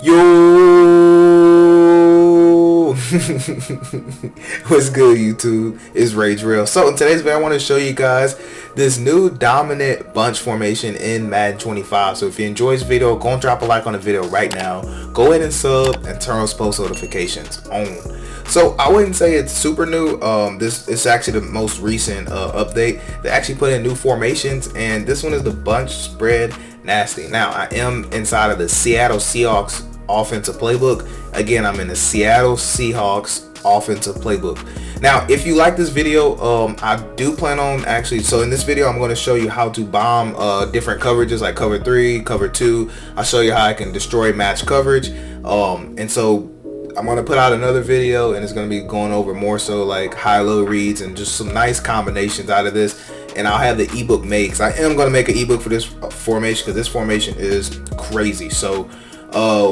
Yo, what's good, YouTube? It's Rage Real. So in today's video, I want to show you guys this new dominant bunch formation in Madden 25. So if you enjoy this video, go and drop a like on the video right now. Go ahead and sub and turn on post notifications on. So I wouldn't say it's super new. This is actually the most recent update. They actually put in new formations, and this one is the bunch spread nasty. Now I am inside of the Seattle Seahawks offensive playbook. Again, I'm in the Seattle Seahawks offensive playbook. Now if you like this video, I do plan on actually, so in this video I'm going to show you how to bomb different coverages like cover 3, cover 2. I'll show you how I can destroy match coverage, and so I'm going to put out another video, and it's going to be going over more so like high-low reads and just some nice combinations out of this. And I'll have the ebook made, because I am going to make an ebook for this formation, because this formation is crazy. So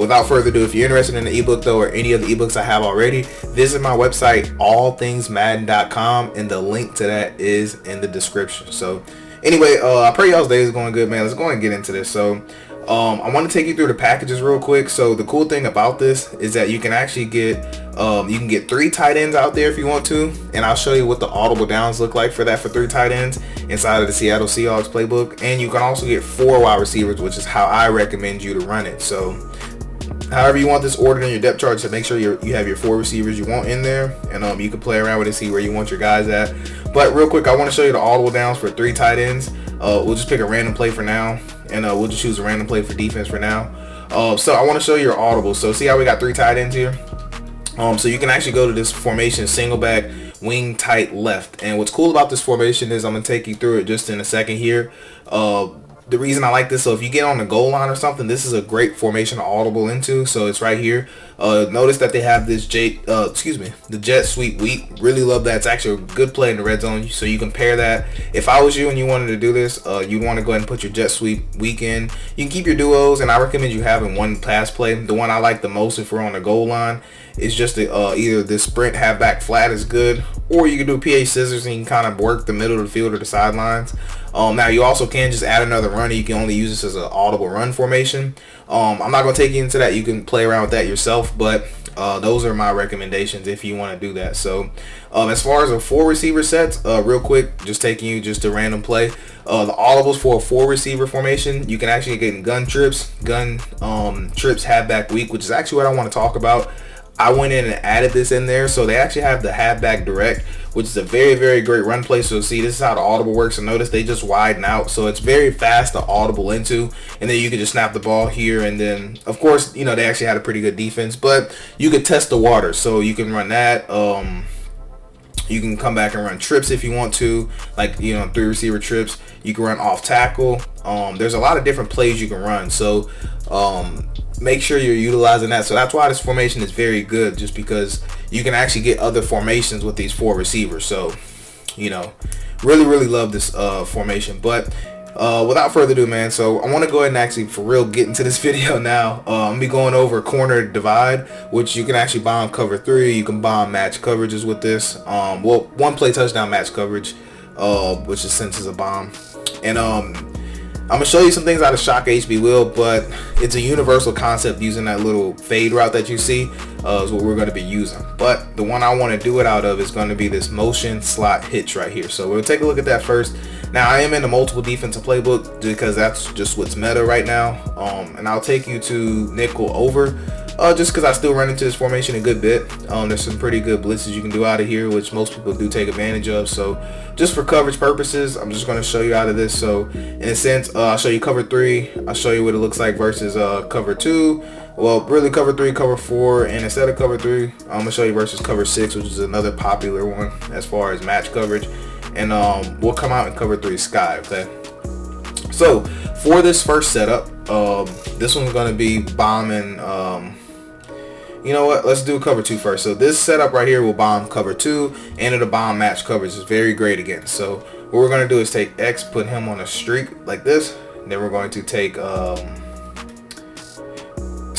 without further ado, if you're interested in the ebook though, or any of the ebooks I have already, visit my website allthingsmadden.com, and the link to that is in the description. So anyway, I pray y'all's day is going good, man. Let's go and get into this. So I want to take you through the packages real quick. So the cool thing about this is that you can actually get 3 tight ends out there if you want to, and I'll show you what the audible downs look like for that, for 3 tight ends inside of the Seattle Seahawks playbook. And you can also get 4 wide receivers, which is how I recommend you to run it. So however you want this ordered in your depth chart, to make sure you have your 4 receivers you want in there, and you can play around with it, see where you want your guys at. But real quick, I want to show you the audible downs for 3 tight ends. We'll just pick a random play for now, and we'll just choose a random play for defense for now. So I want to show you your audible. So see how we got 3 tight ends here? So you can actually go to this formation, single back, wing tight left. And what's cool about this formation is I'm going to take you through it just in a second here. The reason I like this, so if you get on the goal line or something, this is a great formation to audible into. So it's right here. Notice that they have this the jet sweep weak. Really love that. It's actually a good play in the red zone. So you can pair that. If I was you and you wanted to do this, you'd want to go ahead and put your jet sweep weak in. You can keep your duos, and I recommend you having one pass play. The one I like the most if we're on the goal line is just either the sprint halfback flat is good, or you can do PA scissors and you can kind of work the middle of the field or the sidelines. Now you also can just add another runner. You can only use this as an audible run formation. I'm not going to take you into that. You can play around with that yourself, but those are my recommendations if you want to do that. So as far as a 4 receiver sets, real quick, just taking you just a random play. The audibles for a 4 receiver formation, you can actually get gun trips halfback weak, which is actually what I want to talk about. I went in and added this in there. So they actually have the halfback direct, which is a very, very great run play. So see, this is how the audible works. And notice they just widen out. So it's very fast to audible into. And then you can just snap the ball here. And then, of course, you know, they actually had a pretty good defense. But you could test the water. So you can run that. You can come back and run trips if you want to, like, you know, 3 receiver trips. You can run off tackle. There's a lot of different plays you can run. So make sure you're utilizing that. So that's why this formation is very good, just because you can actually get other formations with these 4 receivers. So, you know, really love this formation. But without further ado, man, so I want to go ahead and actually for real get into this video now. I'm gonna be going over corner divide, which you can actually bomb cover 3. You can bomb match coverages with this. Well, one play touchdown match coverage, which is since is a bomb. And I'm gonna show you some things out of Shock HB Will, but it's a universal concept using that little fade route that you see is what we're going to be using. But the one I want to do it out of is going to be this motion slot hitch right here. So we'll take a look at that first. Now I am in the multiple defensive playbook because that's just what's meta right now. And I'll take you to nickel over. Just because I still run into this formation a good bit. There's some pretty good blitzes you can do out of here, which most people do take advantage of. So just for coverage purposes, I'm just going to show you out of this. So in a sense, I'll show you cover 3. I'll show you what it looks like versus cover 2. Well, really cover 3, cover 4, and instead of cover 3, I'm going to show you versus cover 6, which is another popular one as far as match coverage. And we'll come out and cover 3 sky, okay? So for this first setup, this one's going to be bombing. You know what? Let's do cover 2 first. So this setup right here will bomb cover 2, and it'll bomb match coverage. It's very great again. So what we're going to do is take X, put him on a streak like this. And then we're going to take,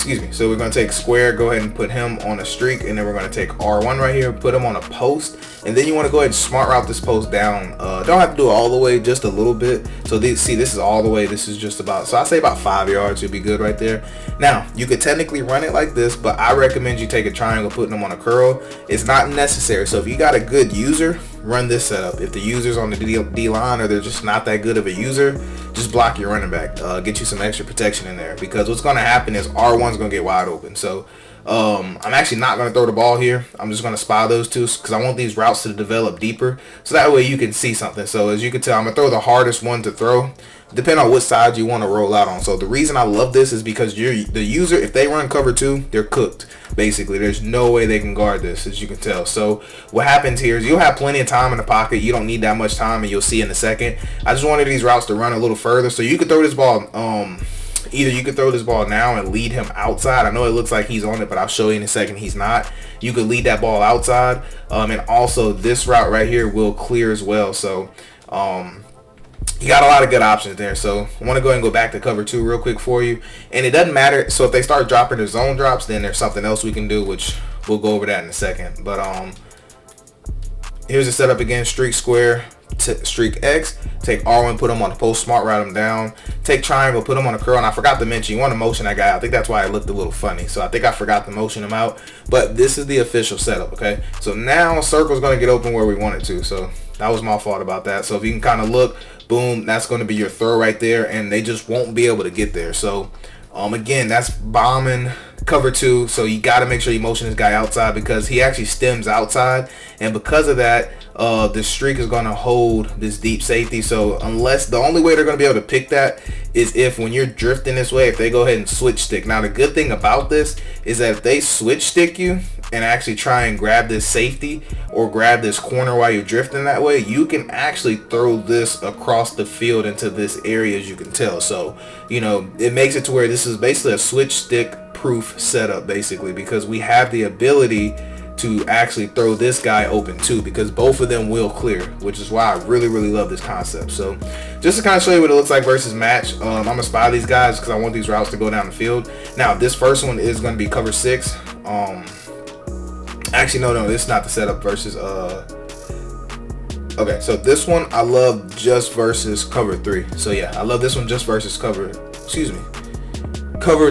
excuse me. So we're going to take square, go ahead and put him on a streak, and then we're going to take R1 right here, put him on a post, and then you want to go ahead and smart route this post down. Don't have to do it all the way, just a little bit. So see, this is all the way. This is just about, so I say about 5 yards would be good right there. Now you could technically run it like this, but I recommend you take a triangle, putting them on a curl. It's not necessary. So if you got a good user, run this setup. If the user's on the D line or they're just not that good of a user, just block your running back. Get you some extra protection in there, because what's going to happen is R1's going to get wide open. So I'm actually not going to throw the ball here. I'm just going to spy those two, because I want these routes to develop deeper, so that way you can see something. So as you can tell, I'm going to throw the hardest one to throw, depending on what side you want to roll out on. So the reason I love this is because the user, if they run cover 2, they're cooked. Basically, there's no way they can guard this, as you can tell. So what happens here is you'll have plenty of time in the pocket. You don't need that much time, and you'll see in a second. I just wanted these routes to run a little further, so you could throw this ball. Either you could throw this ball now and lead him outside. I know it looks like he's on it, but I'll show you in a second he's not. You could lead that ball outside, and also this route right here will clear as well. So you got a lot of good options there. So I want to go ahead and go back to cover 2 real quick for you. And it doesn't matter. So if they start dropping their zone drops, then there's something else we can do, which we'll go over that in a second. But here's the setup again. Streak square, streak X, take R1, put him on the post, smart route him down, take triangle, put him on a curl. And I forgot to mention, you want to motion that guy out. I think that's why it looked a little funny. So I think I forgot to motion him out, but this is the official setup. Okay, so now circle's going to get open where we want it to. So that was my fault about that. So if you can kind of look, boom, that's going to be your throw right there, and they just won't be able to get there. So again, that's bombing cover 2. So you got to make sure you motion this guy outside, because he actually stems outside, and because of that, the streak is going to hold this deep safety. So unless, the only way they're going to be able to pick that is if, when you're drifting this way, if they go ahead and switch stick. Now the good thing about this is that if they switch stick you and actually try and grab this safety or grab this corner while you're drifting that way, you can actually throw this across the field into this area, as you can tell. So you know, it makes it to where this is basically a switch stick proof setup, basically, because we have the ability to actually throw this guy open too, because both of them will clear, which is why I really love this concept. So just to kind of show you what it looks like versus match, I'm gonna spy these guys because I want these routes to go down the field. Now this first one is going to be cover 6. Actually no, this is not the setup versus okay, so this one I love just versus cover 3. So yeah, I love this one just versus cover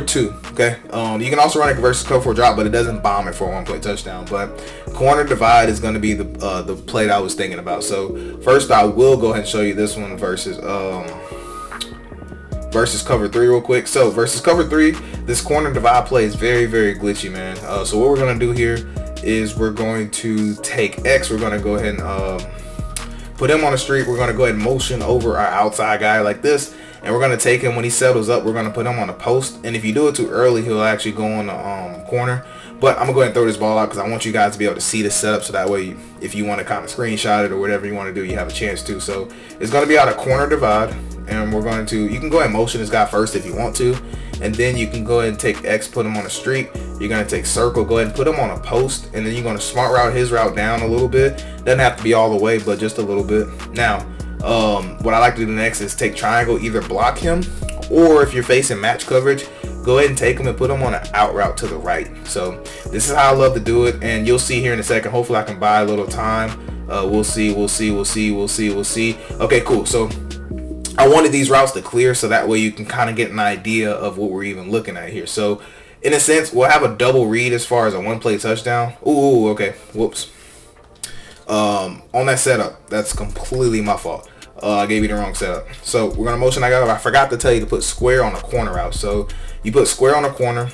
2. Okay, you can also run it versus cover 4 drop, but it doesn't bomb it for a 1-play touchdown. But corner divide is going to be the play that I was thinking about. So first I will go ahead and show you this one versus cover 3 real quick. So versus cover 3, this corner divide play is very glitchy, man. So what we're going to do here is we're going to take X, we're going to go ahead and put him on a streak. We're going to go ahead and motion over our outside guy like this, and we're going to take him when he settles up. We're going to put him on a post, and if you do it too early, he'll actually go on the corner. But I'm going to go ahead and throw this ball out because I want you guys to be able to see this setup, so that way if you want to kind of screenshot it or whatever you want to do, you have a chance to. So it's going to be out of corner divide, and we're going to, you can go ahead and motion this guy first if you want to, and then you can go ahead and take X, put him on a streak. You're going to take circle, go ahead and put him on a post, and then you're going to smart route his route down a little bit. Doesn't have to be all the way, but just a little bit. Now what I like to do next is take triangle, either block him, or if you're facing match coverage, go ahead and take him and put him on an out route to the right. So this is how I love to do it, and you'll see here in a second. Hopefully I can buy a little time. We'll see. Okay, cool. So I wanted these routes to clear, so that way you can kind of get an idea of what we're even looking at here. So in a sense, we'll have a double read as far as a 1-play touchdown. Ooh, okay, whoops. On that setup, that's completely my fault. I gave you the wrong setup. So we're gonna motion that guy. I forgot to tell you to put square on the corner route. So you put square on the corner,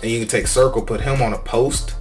and you can take circle, put him on a post,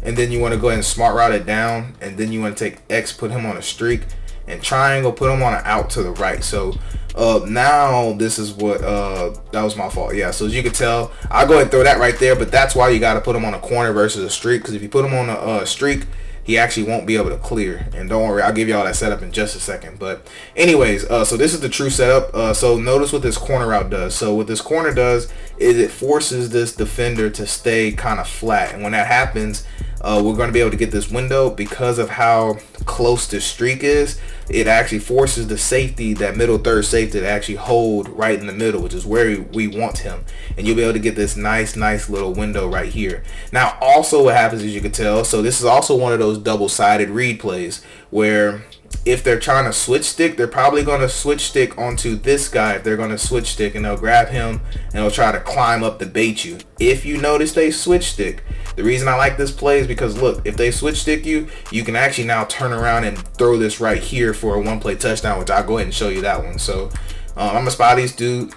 and then you want to go ahead and smart route it down, and then you want to take X, put him on a streak, and triangle, put him on an out to the right. So now this is what that was my fault. Yeah, so as you can tell, I'll go ahead and throw that right there, but that's why you got to put him on a corner versus a streak, because if you put him on a streak, he actually won't be able to clear. And don't worry, I'll give you all that setup in just a second. But anyways, so this is the true setup. So notice what this corner route does. So what this corner does is it forces this defender to stay kind of flat, and when that happens, we're going to be able to get this window because of how close the streak is, it actually forces the safety, that middle third safety, to actually hold right in the middle, which is where we want him. And you'll be able to get this nice little window right here. Now also what happens, as you can tell, so this is also one of those double-sided read plays where if they're trying to switch stick, they're probably going to switch stick onto this guy. If they're going to switch stick, and they'll grab him and they'll try to climb up to bait you. If you notice they switch stick, the reason I like this play is because look, if they switch stick you, you can actually now turn around and throw this right here for a one-play touchdown, which I'll go ahead and show you that one. So I'm gonna spot these two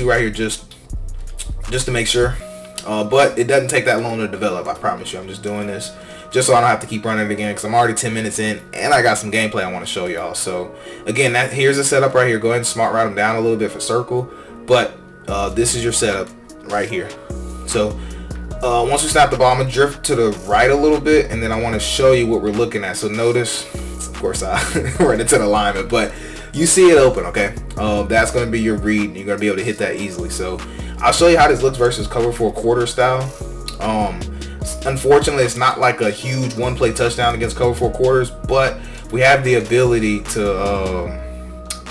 right here just to make sure, but it doesn't take that long to develop, I promise you. I'm just doing this just so I don't have to keep running it again, because I'm already 10 minutes in and I got some gameplay I want to show y'all. So again, here's the setup right here. Go ahead and smart route them down a little bit for circle, but this is your setup right here. So once we snap the ball, I'm gonna drift to the right a little bit, and then I want to show you what we're looking at. So notice, of course I ran into the alignment, but you see it open, okay? That's gonna be your read, and you're gonna be able to hit that easily. So I'll show you how this looks versus cover 4 quarter style. Unfortunately, it's not like a huge one-play touchdown against cover 4 quarters, but we have the ability to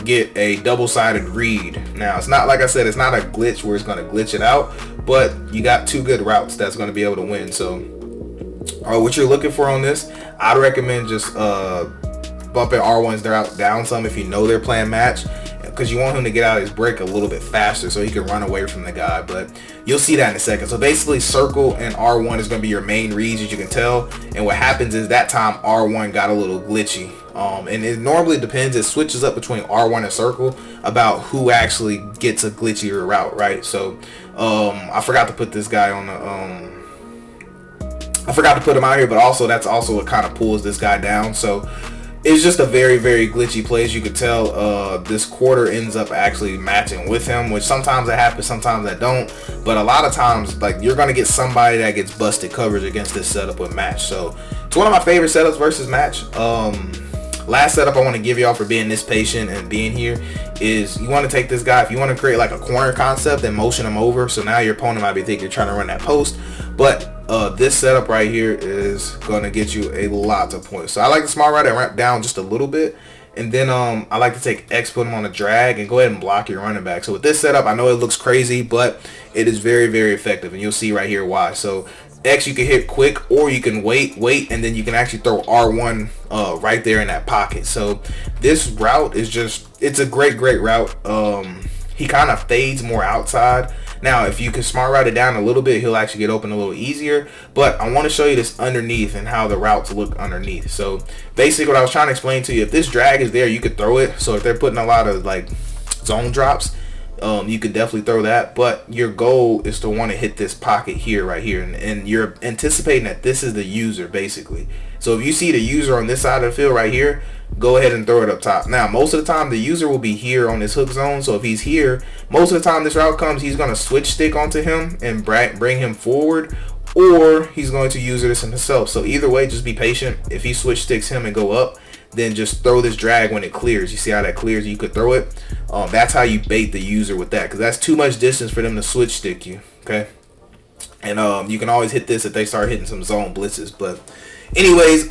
get a double-sided read. Now, it's not, like I said, it's not a glitch where it's going to glitch it out, but you got two good routes that's going to be able to win. So what you're looking for on this, I'd recommend just bumping R1s down some if you know they're playing match, because you want him to get out of his break a little bit faster so he can run away from the guy. But you'll see that in a second. So basically, circle and R1 is going to be your main reads, as you can tell. And what happens is that time R1 got a little glitchy. And it normally depends. It switches up between R1 and circle about who actually gets a glitchier route, right? So I forgot to put this guy on the I forgot to put him out here, but also that's also what kind of pulls this guy down. So it's just a very glitchy play. As you could tell, this quarter ends up actually matching with him, which sometimes that happens, sometimes that don't. But a lot of times, like, you're gonna get somebody that gets busted coverage against this setup with match. So it's one of my favorite setups versus match. Last setup I want to give y'all for being this patient and being here is you want to take this guy, if you want to create like a corner concept, and motion him over. So now your opponent might be thinking you're trying to run that post, but this setup right here is going to get you a lot of points. So I like to smart route and ramp down just a little bit, and then I like to take X, put him on a drag, and go ahead and block your running back. So with this setup, I know it looks crazy, but it is very effective, and you'll see right here why. So X you can hit quick, or you can wait, and then you can actually throw R1 right there in that pocket. So this route is just, it's a great route. He kind of fades more outside. Now, if you can smart route it down a little bit, he'll actually get open a little easier. But I want to show you this underneath and how the routes look underneath. So basically what I was trying to explain to you, if this drag is there, you could throw it. So if they're putting a lot of like zone drops, you could definitely throw that. But your goal is to want to hit this pocket here, right here. And you're anticipating that this is the user, basically. So if you see the user on this side of the field right here, go ahead and throw it up top. Now, most of the time, the user will be here on this hook zone. So if he's here, most of the time this route comes, he's going to switch stick onto him and bring him forward, or he's going to use this himself. So either way, just be patient. If he switch sticks him and go up, then just throw this drag when it clears. You see how that clears? You could throw it. That's how you bait the user with that, because that's too much distance for them to switch stick you. Okay. And you can always hit this if they start hitting some zone blitzes. But anyways,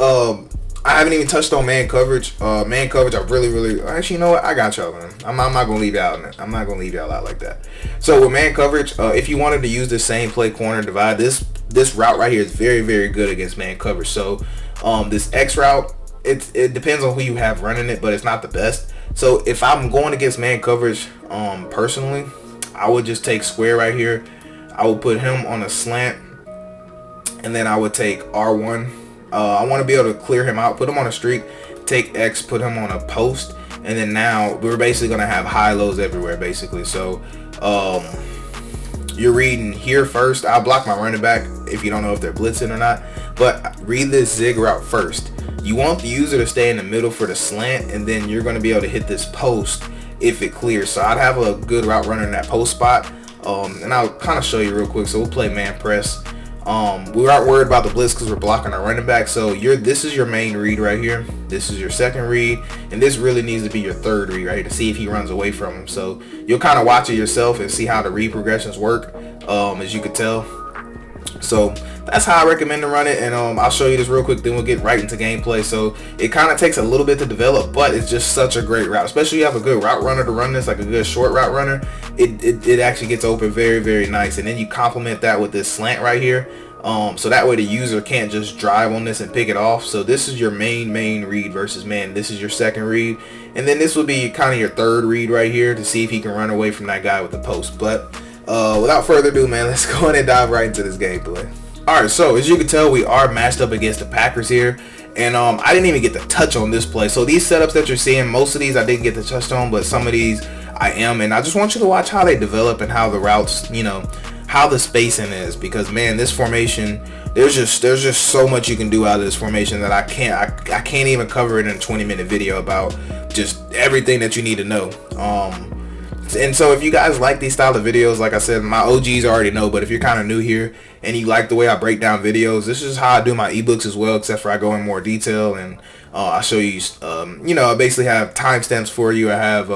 I haven't even touched on man coverage. Man coverage, I really actually, you know what? I got y'all, man. I'm not gonna leave y'all out. I'm not gonna leave y'all out like that. So with man coverage, if you wanted to use the same play corner divide, this route right here is very good against man coverage. So this X route, it depends on who you have running it, but it's not the best. So if I'm going against man coverage, personally, I would just take square right here. I would put him on a slant, and then I would take R1. I want to be able to clear him out, put him on a streak, take X, put him on a post, and then now we're basically going to have high lows everywhere, basically. So you're reading here first. I'll block my running back if you don't know if they're blitzing or not, but read this zig route first. You want the user to stay in the middle for the slant, and then you're going to be able to hit this post if it clears. So I'd have a good route runner in that post spot, and I'll kind of show you real quick. So we'll play man press. We aren't worried about the blitz because we're blocking our running back. So this is your main read right here. This is your second read, and this really needs to be your third read right here to see if he runs away from him. So you'll kind of watch it yourself and see how the read progressions work, as you could tell. So that's how I recommend to run it. And I'll show you this real quick, then we'll get right into gameplay. So it kind of takes a little bit to develop, but it's just such a great route, especially if you have a good route runner to run this, like a good short route runner. It actually gets open very, very nice. And then you complement that with this slant right here. So that way the user can't just drive on this and pick it off. So this is your main read versus man. This is your second read, and then this would be kind of your third read right here to see if he can run away from that guy with the post. But without further ado, man, let's go ahead and dive right into this gameplay. Alright, so as you can tell, we are matched up against the Packers here. And I didn't even get to touch on this play. So these setups that you're seeing, most of these I didn't get to touch on, but some of these I am. And I just want you to watch how they develop and how the routes, you know, how the spacing is. Because man, this formation, there's just so much you can do out of this formation that I can't even cover it in a 20-minute video about just everything that you need to know. And so if you guys like these style of videos, like I said, my OGs already know, but if you're kind of new here and you like the way I break down videos, this is how I do my ebooks as well, except for I go in more detail and I show you, you know, I basically have timestamps for you. I have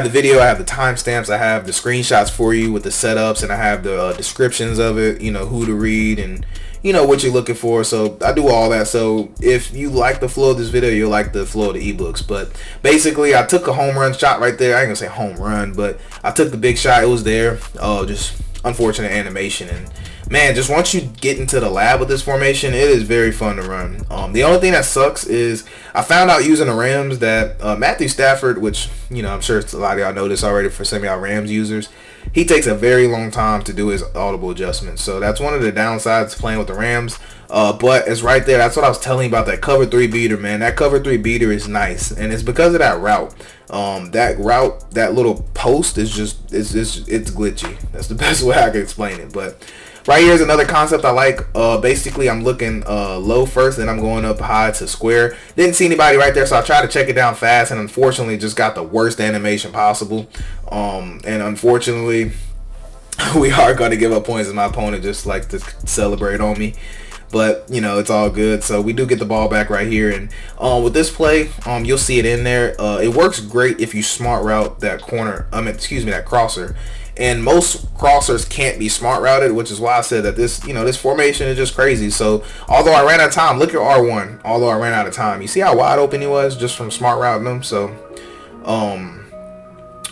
the video, I have the timestamps, I have the screenshots for you with the setups, and I have the descriptions of it, you know, who to read and, you know, what you're looking for. So I do all that. So if you like the flow of this video, you'll like the flow of the ebooks. But basically, I took a home run shot right there. I ain't gonna say home run, but I took the big shot. It was there. Just unfortunate animation. And man, just once you get into the lab with this formation, it is very fun to run. The only thing that sucks is I found out using the Rams that Matthew Stafford, which, you know, I'm sure a lot of y'all know this already for some of y'all Rams users, he takes a very long time to do his audible adjustments. So that's one of the downsides playing with the Rams. But it's right there. That's what I was telling you about that cover 3 beater, man. That cover 3 beater is nice, and it's because of that route. That little post is just it's glitchy. That's the best way I can explain it. But right here is another concept I like. Basically, I'm looking low first, then I'm going up high to square. Didn't see anybody right there, so I tried to check it down fast, and unfortunately just got the worst animation possible. And unfortunately, we are going to give up points, and my opponent just like to celebrate on me. But, you know, it's all good. So we do get the ball back right here. And with this play, you'll see it in there. It works great if you smart route that corner. That crosser. And most crossers can't be smart routed, which is why I said that this, you know, this formation is just crazy. So although I ran out of time, look at R1. Although I ran out of time, you see how wide open he was just from smart routing them. So,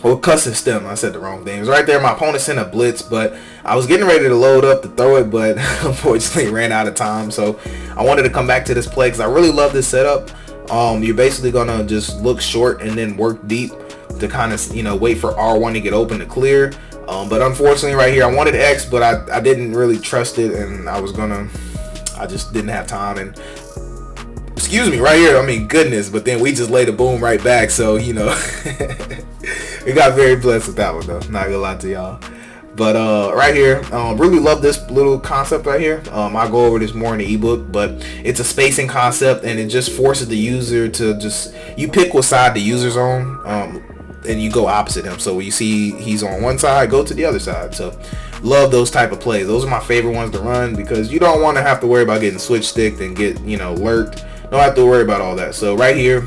or custom stem, I said the wrong thing. It was right there. My opponent sent a blitz, but I was getting ready to load up to throw it, but unfortunately ran out of time. So I wanted to come back to this play because I really love this setup. You're basically gonna just look short and then work deep to kind of, you know, wait for R1 to get open to clear. But unfortunately right here I wanted X, but I didn't really trust it, and I just didn't have time. And excuse me, right here, I mean, goodness, but then we just laid a boom right back. So, you know, we got very blessed with that one though, not gonna lie to y'all. But right here, really love this little concept right here. I'll go over this more in the ebook, but it's a spacing concept, and it just forces the user to just, you pick what side the user's on, and you go opposite him. So when you see he's on one side, go to the other side. So love those type of plays. Those are my favorite ones to run because you don't want to have to worry about getting switch sticked and get, you know, lurked. Don't have to worry about all that. So right here,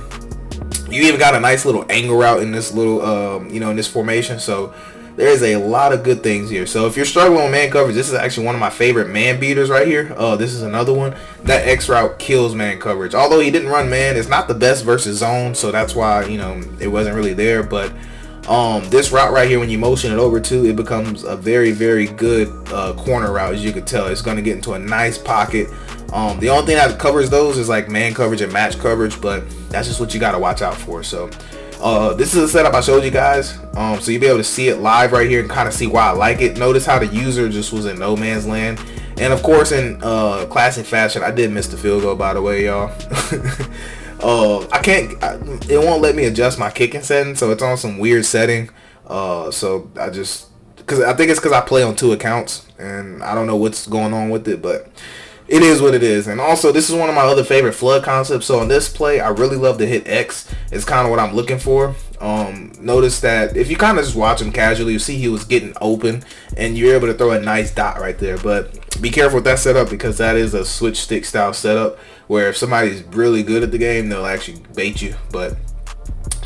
you even got a nice little angle route in this little, you know, in this formation. So there's a lot of good things here. So if you're struggling with man coverage, this is actually one of my favorite man beaters right here. This is another one. That X route kills man coverage. Although he didn't run man, it's not the best versus zone, so that's why, you know, it wasn't really there. But this route right here, when you motion it over to, it becomes a very, very good corner route. As you can tell, it's going to get into a nice pocket. The only thing that covers those is like man coverage and match coverage, but that's just what you got to watch out for. So this is a setup I showed you guys, so you'll be able to see it live right here and kind of see why I like it. Notice how the user just was in no man's land, and of course in classic fashion, I did miss the field goal, by the way, y'all. It won't let me adjust my kicking setting, so it's on some weird setting. So I just, I think it's because I play on 2 accounts, and I don't know what's going on with it, but it is what it is. And also, this is one of my other favorite flood concepts. So on this play, I really love to hit X. It's kind of what I'm looking for. Notice that if you kind of just watch him casually, you see he was getting open, and you're able to throw a nice dot right there. But be careful with that setup, because that is a switch stick style setup where if somebody's really good at the game, they'll actually bait you. But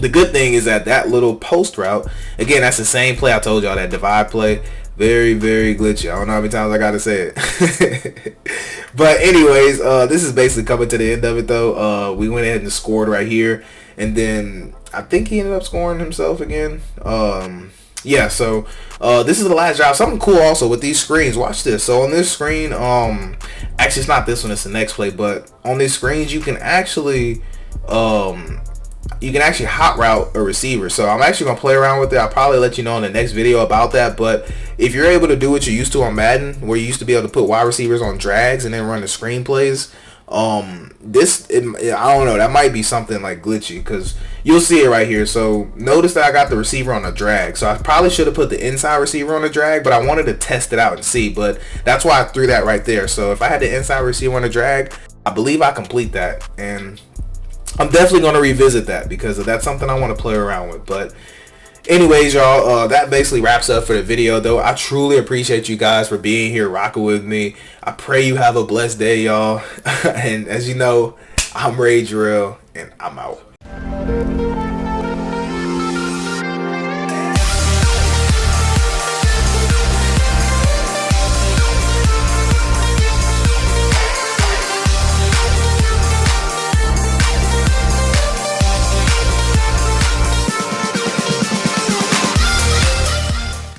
the good thing is that that little post route, again, that's the same play I told y'all, that divide play. Very, very glitchy. I don't know how many times I gotta say it. But anyways, this is basically coming to the end of it though. We went ahead and scored right here, and then I think he ended up scoring himself again. Yeah, so this is the last job. Something cool also with these screens. Watch this. So on this screen, actually it's not this one, it's the next play, but on these screens you can actually hot route a receiver. So I'm actually gonna play around with it. I'll probably let you know in the next video about that. But if you're able to do what you used to on Madden, where you used to be able to put wide receivers on drags and then run the screen plays, I don't know, that might be something like glitchy, because you'll see it right here. So notice that I got the receiver on a drag, so I probably should have put the inside receiver on a drag, but I wanted to test it out and see, but that's why I threw that right there. So if I had the inside receiver on a drag, I believe I complete that, and I'm definitely going to revisit that because that's something I want to play around with. But anyways, y'all, that basically wraps up for the video, though. I truly appreciate you guys for being here, rocking with me. I pray you have a blessed day, y'all. And as you know, I'm Rage Real, and I'm out.